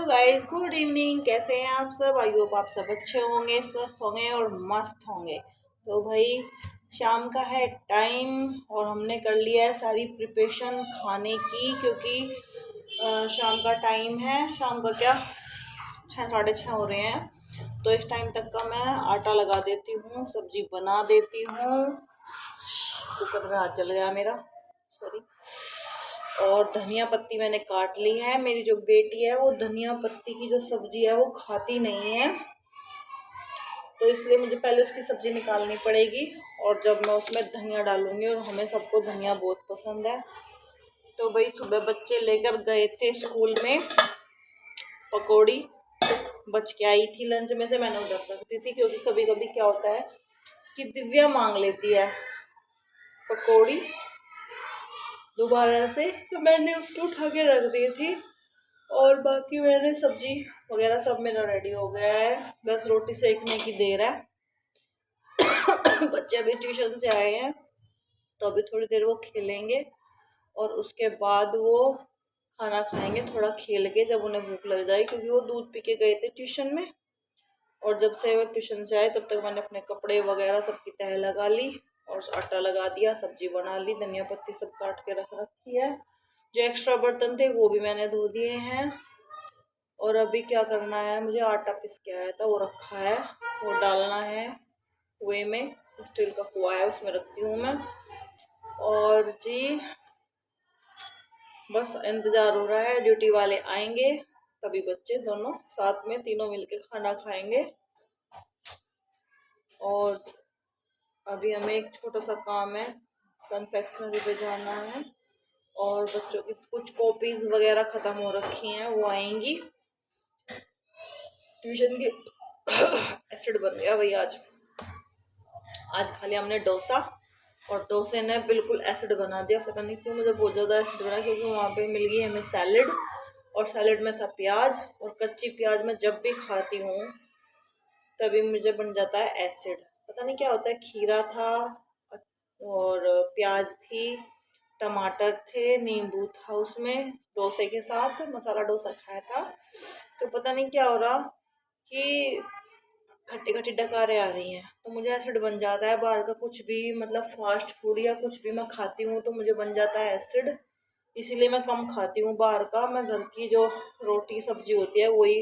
Guys, good evening. कैसे हैं आप सब? आई होप आप सब अच्छे होंगे, स्वस्थ होंगे और मस्त होंगे। तो भाई शाम का है टाइम और हमने कर लिया है सारी प्रिपरेशन खाने की, क्योंकि शाम का टाइम है। शाम का क्या 6 साढ़े 6 हो रहे हैं। तो इस टाइम तक का मैं आटा लगा देती हूँ, सब्जी बना देती हूँ। कुकर में हाथ जल गया मेरा, सॉरी। और धनिया पत्ती मैंने काट ली है। मेरी जो बेटी है वो धनिया पत्ती की जो सब्जी है वो खाती नहीं है, तो इसलिए मुझे पहले उसकी सब्जी निकालनी पड़ेगी। और जब मैं उसमें धनिया डालूंगी, और हमें सबको धनिया बहुत पसंद है। तो भाई सुबह बच्चे लेकर गए थे स्कूल में पकौड़ी, बच के आई थी लंच में से, मैंने उधर रख दी थी। क्योंकि कभी कभी क्या होता है कि दिव्या मांग लेती है पकौड़ी दोबारा से, तो मैंने उसको उठा के रख दी थी। और बाकी मैंने सब्जी वगैरह सब मेरा रेडी हो गया है, बस रोटी सेकने की देर है। बच्चे अभी ट्यूशन से आए हैं, तो अभी थोड़ी देर वो खेलेंगे और उसके बाद वो खाना खाएंगे थोड़ा खेल के, जब उन्हें भूख लग जाए। क्योंकि वो दूध पी के गए थे ट्यूशन में, और जब से वो ट्यूशन से आए तब तक मैंने अपने कपड़े वगैरह सबकी तह लगा ली और आटा लगा दिया, सब्जी बना ली, धनिया पत्ती सब काट के रख रखी है। जो एक्स्ट्रा बर्तन थे वो भी मैंने धो दिए हैं। और अभी क्या करना है, मुझे आटा पिस के आया था वो रखा है, वो डालना है कुएं में। स्टील का कुआ है, उसमें रखती हूँ मैं। और जी बस इंतज़ार हो रहा है, ड्यूटी वाले आएंगे तभी बच्चे दोनों साथ में तीनों मिलके खाना खाएंगे। और अभी हमें एक छोटा सा काम है, कन्फेक्शनरी पे जाना है। और बच्चों की कुछ कॉपीज वगैरह ख़त्म हो रखी हैं, वो आएंगी। ट्यूशन की एसिड बन गया भाई आज खा लिया हमने डोसा, और डोसे ने बिल्कुल एसिड बना दिया। पता नहीं क्यों मुझे बहुत ज़्यादा एसिड बना, क्योंकि वहाँ पे मिल गई हमें सैलेड, और सैलेड में था प्याज, और कच्ची प्याज मैं जब भी खाती हूँ तभी मुझे बन जाता है एसिड। पता नहीं क्या होता है। खीरा था और प्याज थी, टमाटर थे, नींबू था उसमें, डोसे के साथ मसाला डोसा खाया था। तो पता नहीं क्या हो रहा कि खट्टी खट्टी डकारें आ रही हैं, तो मुझे एसिड बन जाता है। बाहर का कुछ भी मतलब फास्ट फूड या कुछ भी मैं खाती हूँ तो मुझे बन जाता है एसिड। इसीलिए मैं कम खाती हूँ बाहर का। मैं घर की जो रोटी सब्जी होती है वही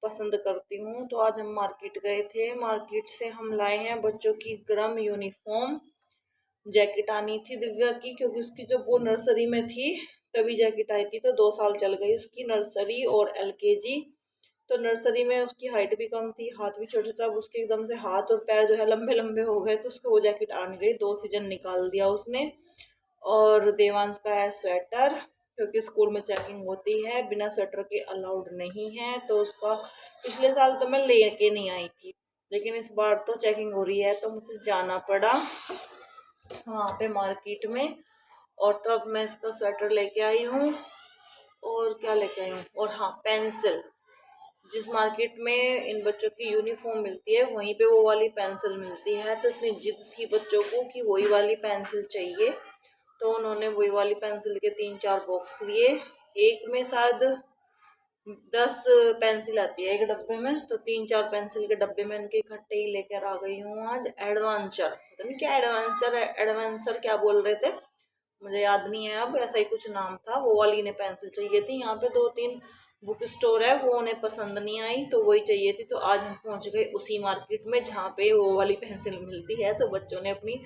पसंद करती हूँ। तो आज हम मार्केट गए थे, मार्केट से हम लाए हैं बच्चों की गर्म यूनिफॉर्म। जैकेट आनी थी दिव्या की, क्योंकि उसकी जब वो नर्सरी में थी तभी जैकेट आई थी, तो 2 साल चल गई उसकी नर्सरी और LKG। तो नर्सरी में उसकी हाइट भी कम थी, हाथ भी छोटे थे। अब उसके एकदम से हाथ और पैर जो है लंबे लंबे हो गए, तो उसको वो जैकेट आ नहीं गई, 2 सीजन निकाल दिया उसने। और देवांश का है स्वेटर, क्योंकि स्कूल में चेकिंग होती है, बिना स्वेटर के अलाउड नहीं है। तो उसका पिछले साल तो मैं लेके नहीं आई थी, लेकिन इस बार तो चेकिंग हो रही है, तो मुझे जाना पड़ा वहाँ पे मार्केट में। और तब मैं इसका स्वेटर लेके आई हूँ। और क्या लेके आई हूँ, और हाँ पेंसिल। जिस मार्केट में इन बच्चों की यूनिफॉर्म मिलती है वहीं पे वो वाली पेंसिल मिलती है। तो इतनी जिद थी बच्चों को कि वही वाली पेंसिल चाहिए, तो उन्होंने वही वाली पेंसिल के 3-4 बॉक्स लिए। एक में शायद 10 पेंसिल आती है एक डब्बे में, तो 3-4 पेंसिल के डब्बे में इनके इकट्ठे ही लेकर आ गई हूँ आज। एडवांचर, पता नहीं क्या एडवांसर क्या बोल रहे थे, मुझे याद नहीं है अब, ऐसा ही कुछ नाम था। वो वाली ने पेंसिल चाहिए थी। यहाँ पे 2-3 बुक स्टोर है, वो उन्हें पसंद नहीं आई तो वही चाहिए थी। तो आज हम पहुँच गए उसी मार्केट में जहाँ पे वो वाली पेंसिल मिलती है। तो बच्चों ने अपनी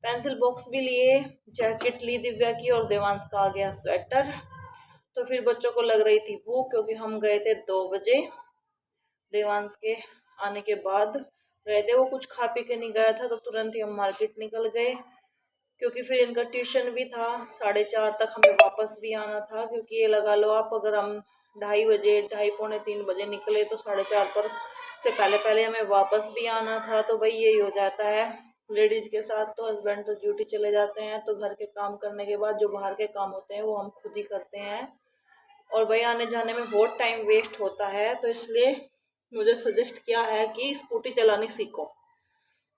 पेंसिल बॉक्स भी लिए, जैकेट ली दिव्या की, और देवांश का आ गया स्वेटर। तो फिर बच्चों को लग रही थी भूख, क्योंकि हम गए थे 2 बजे। देवांश के आने के बाद गए थे, वो कुछ खा पी के नहीं गया था, तो तुरंत ही हम मार्केट निकल गए। क्योंकि फिर इनका ट्यूशन भी था, 4:30 तक हमें वापस भी आना था। क्योंकि ये लगा लो आप, अगर हम 2:30 बजे 2:30 पौने 3 बजे निकले तो 4:30 पर से पहले पहले हमें वापस भी आना था। तो भाई यही हो जाता है लेडीज के साथ। तो हस्बैंड तो ड्यूटी चले जाते हैं, तो घर के काम करने के बाद जो बाहर के काम होते हैं वो हम खुद ही करते हैं। और भाई आने जाने में बहुत टाइम वेस्ट होता है, तो इसलिए मुझे सजेस्ट किया है कि स्कूटी चलानी सीखो।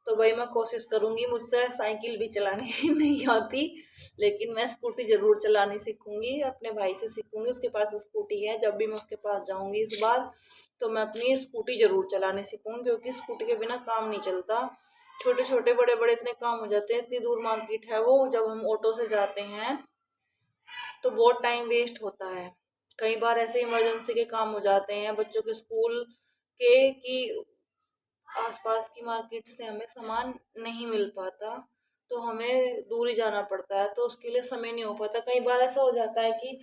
तो भाई मैं कोशिश करूँगी, मुझसे साइकिल भी चलानी नहीं आती, लेकिन मैं स्कूटी ज़रूर चलानी सीखूँगी, अपने भाई से सीखूँगी, उसके पास स्कूटी है। जब भी मैं उसके पास जाऊँगी इस बार, तो मैं अपनी स्कूटी ज़रूर चलानी सीखूँगी, क्योंकि स्कूटी के बिना काम नहीं चलता। छोटे छोटे बड़े बड़े इतने काम हो जाते हैं, इतनी दूर मार्केट है वो, जब हम ऑटो से जाते हैं तो बहुत टाइम वेस्ट होता है। कई बार ऐसे इमरजेंसी के काम हो जाते हैं बच्चों के स्कूल के, कि आसपास की मार्केट से हमें सामान नहीं मिल पाता, तो हमें दूर ही जाना पड़ता है, तो उसके लिए समय नहीं हो पाता। कई बार ऐसा हो जाता है कि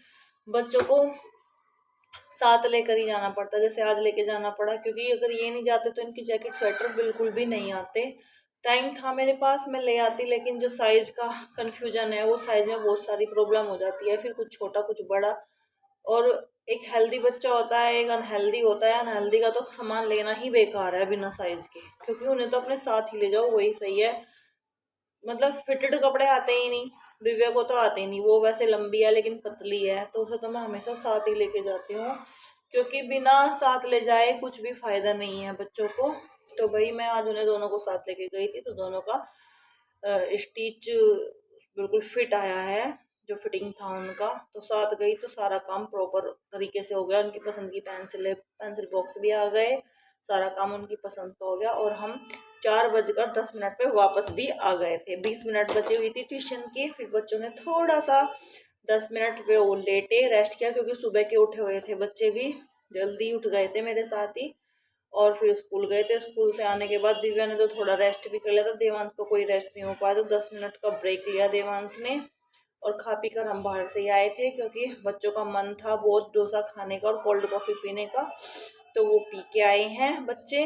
बच्चों को साथ लेकर ही जाना पड़ता है, जैसे आज लेके जाना पड़ा, क्योंकि अगर ये नहीं जाते तो इनकी जैकेट स्वेटर बिल्कुल भी नहीं आते। टाइम था मेरे पास, मैं ले आती, लेकिन जो साइज़ का कन्फ्यूजन है, वो साइज़ में बहुत सारी प्रॉब्लम हो जाती है, फिर कुछ छोटा कुछ बड़ा। और एक हेल्दी बच्चा होता है, एक अनहेल्दी होता है। अनहेल्दी का तो सामान लेना ही बेकार है बिना साइज़ के, क्योंकि उन्हें तो अपने साथ ही ले जाओ, वही सही है। मतलब फिटेड कपड़े आते ही नहीं, दिव्या को तो आते ही नहीं, वो वैसे लंबी है लेकिन पतली है, तो उसे तो मैं हमेशा साथ ही लेके जाती हूँ, क्योंकि बिना साथ ले जाए कुछ भी फायदा नहीं है बच्चों को। तो भाई मैं आज उन्हें दोनों को साथ लेके गई थी, तो दोनों का स्टिच बिल्कुल फिट आया है, जो फिटिंग था उनका। तो साथ गई तो सारा काम प्रॉपर तरीके से हो गया, उनकी पसंद की पेंसिल बॉक्स भी आ गए, सारा काम उनकी पसंद का हो गया। और हम 4:10 पे वापस भी आ गए थे। 20 मिनट बची हुई थी ट्यूशन की, फिर बच्चों ने थोड़ा सा 10 मिनट पे वो लेटे रेस्ट किया, क्योंकि सुबह के उठे हुए थे बच्चे भी, जल्दी उठ गए थे मेरे साथ ही। और फिर स्कूल गए थे। स्कूल से आने के बाद दिव्या ने तो थोड़ा रेस्ट भी कर लिया था, देवांश को कोई रेस्ट नहीं हो पाया, तो 10 मिनट का ब्रेक लिया देवांश ने। और खा पी कर हम बाहर से ही आए थे, क्योंकि बच्चों का मन था बहुत डोसा खाने का और कोल्ड कॉफ़ी पीने का, तो वो पी के आए हैं बच्चे।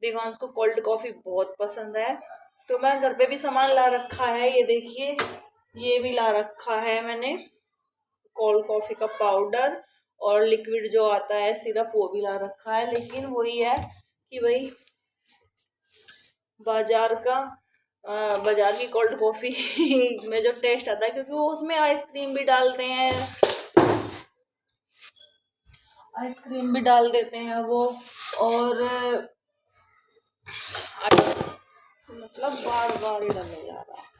देवांश को कोल्ड कॉफ़ी बहुत पसंद है। तो मैं घर पे भी सामान ला रखा है, ये देखिए, ये भी ला रखा है मैंने, कोल्ड कॉफ़ी का पाउडर, और लिक्विड जो आता है सिरप, वो भी ला रखा है। लेकिन वही है कि भाई बाजार का बाजार की कोल्ड कॉफ़ी में जो टेस्ट आता है, क्योंकि वो उसमें आइसक्रीम भी डालते हैं, आइसक्रीम भी डाल देते हैं वो, और मतलब बार बार ही डलने जा रहा है।